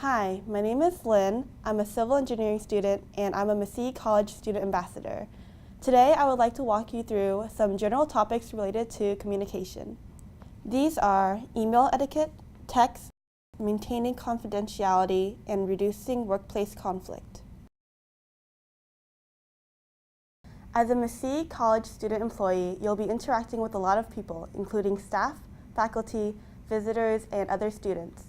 Hi, my name is Lynn. I'm a civil engineering student and I'm a Massey College Student Ambassador. Today I would like to walk you through some general topics related to communication. These are email etiquette, text, maintaining confidentiality, and reducing workplace conflict. As a Massey College student employee, you'll be interacting with a lot of people, including staff, faculty, visitors, and other students.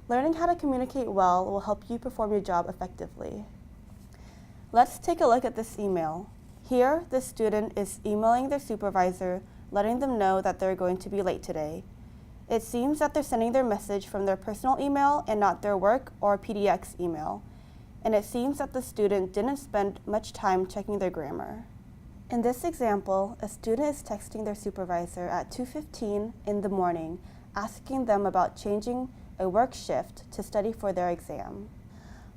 Learning how to communicate well will help you perform your job effectively. Let's take a look at this email. Here, the student is emailing their supervisor, letting them know that they're going to be late today. It seems that they're sending their message from their personal email and not their work or PDX email. And it seems that the student didn't spend much time checking their grammar. In this example, a student is texting their supervisor at 2:15 in the morning, asking them about changing a work shift to study for their exam.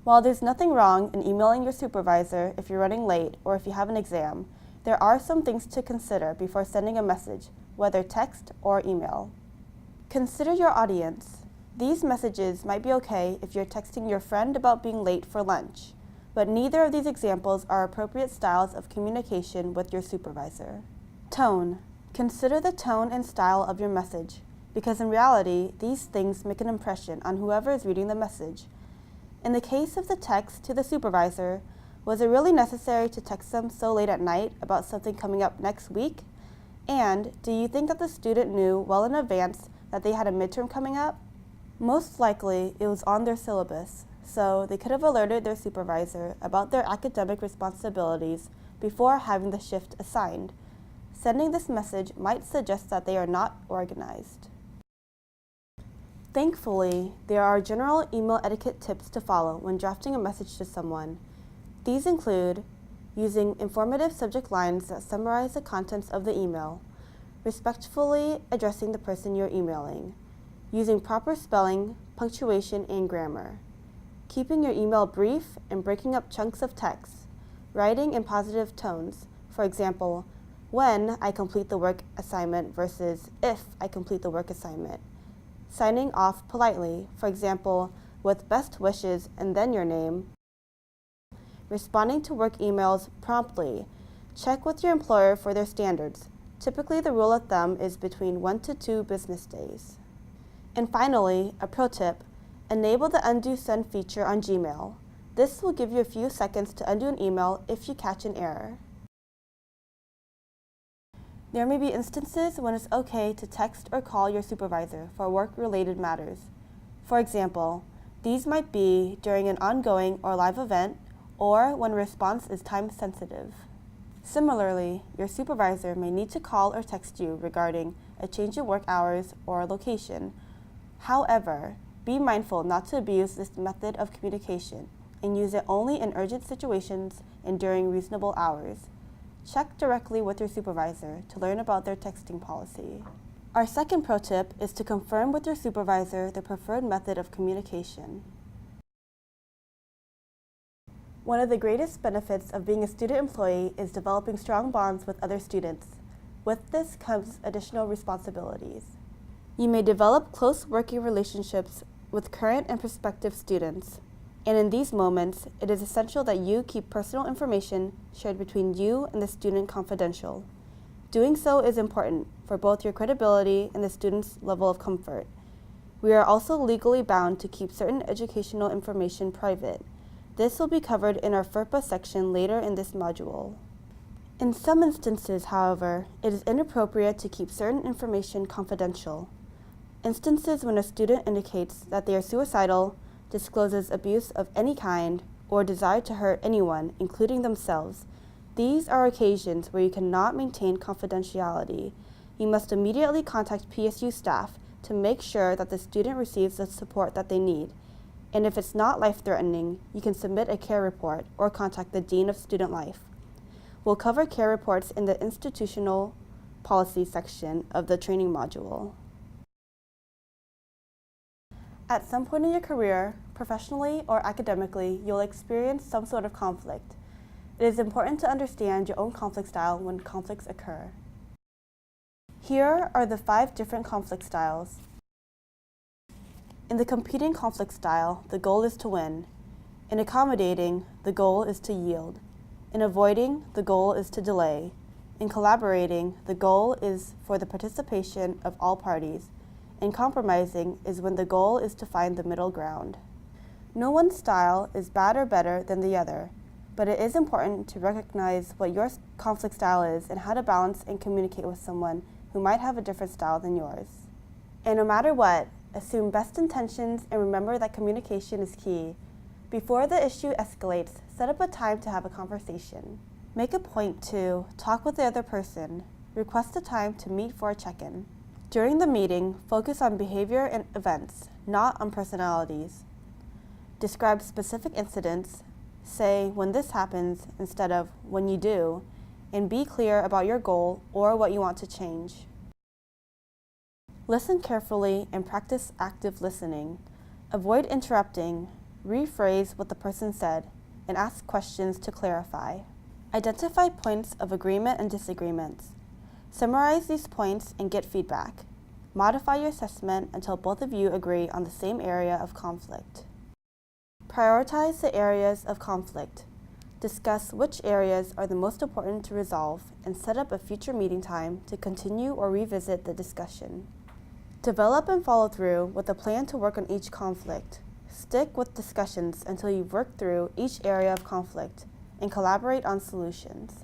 While there's nothing wrong in emailing your supervisor if you're running late or if you have an exam, there are some things to consider before sending a message, whether text or email. Consider your audience. These messages might be okay if you're texting your friend about being late for lunch, but neither of these examples are appropriate styles of communication with your supervisor. Tone. Consider the tone and style of your message, because in reality, these things make an impression on whoever is reading the message. In the case of the text to the supervisor, was it really necessary to text them so late at night about something coming up next week? And do you think that the student knew well in advance that they had a midterm coming up? Most likely, it was on their syllabus, so they could have alerted their supervisor about their academic responsibilities before having the shift assigned. Sending this message might suggest that they are not organized. Thankfully, there are general email etiquette tips to follow when drafting a message to someone. These include using informative subject lines that summarize the contents of the email, respectfully addressing the person you're emailing, using proper spelling, punctuation, and grammar, keeping your email brief and breaking up chunks of text, writing in positive tones, for example, when I complete the work assignment versus if I complete the work assignment, signing off politely, for example, with best wishes and then your name. Responding to work emails promptly. Check with your employer for their standards. Typically, the rule of thumb is between 1 to 2 business days. And finally, a pro tip, enable the undo send feature on Gmail. This will give you a few seconds to undo an email if you catch an error. There may be instances when it's okay to text or call your supervisor for work-related matters. For example, these might be during an ongoing or live event or when a response is time-sensitive. Similarly, your supervisor may need to call or text you regarding a change in work hours or location. However, be mindful not to abuse this method of communication and use it only in urgent situations and during reasonable hours. Check directly with your supervisor to learn about their texting policy. Our second pro tip is to confirm with your supervisor the preferred method of communication. One of the greatest benefits of being a student employee is developing strong bonds with other students. With this comes additional responsibilities. You may develop close working relationships with current and prospective students. And in these moments, it is essential that you keep personal information shared between you and the student confidential. Doing so is important for both your credibility and the student's level of comfort. We are also legally bound to keep certain educational information private. This will be covered in our FERPA section later in this module. In some instances, however, it is inappropriate to keep certain information confidential. Instances when a student indicates that they are suicidal, discloses abuse of any kind, or desire to hurt anyone, including themselves. These are occasions where you cannot maintain confidentiality. You must immediately contact PSU staff to make sure that the student receives the support that they need. And if it's not life-threatening, you can submit a care report or contact the Dean of Student Life. We'll cover care reports in the institutional policy section of the training module. At some point in your career, professionally or academically, you'll experience some sort of conflict. It is important to understand your own conflict style when conflicts occur. Here are the 5 different conflict styles. In the competing conflict style, the goal is to win. In accommodating, the goal is to yield. In avoiding, the goal is to delay. In collaborating, the goal is for the participation of all parties. In compromising is when the goal is to find the middle ground. No one style is bad or better than the other, but it is important to recognize what your conflict style is and how to balance and communicate with someone who might have a different style than yours. And no matter what, assume best intentions and remember that communication is key. Before the issue escalates, set up a time to have a conversation. Make a point to talk with the other person. Request a time to meet for a check-in. During the meeting, focus on behavior and events, not on personalities. Describe specific incidents. Say when this happens instead of when you do, and be clear about your goal or what you want to change. Listen carefully and practice active listening. Avoid interrupting. Rephrase what the person said and ask questions to clarify. Identify points of agreement and disagreements. Summarize these points and get feedback. Modify your assessment until both of you agree on the same area of conflict. Prioritize the areas of conflict. Discuss which areas are the most important to resolve and set up a future meeting time to continue or revisit the discussion. Develop and follow through with a plan to work on each conflict. Stick with discussions until you've worked through each area of conflict and collaborate on solutions.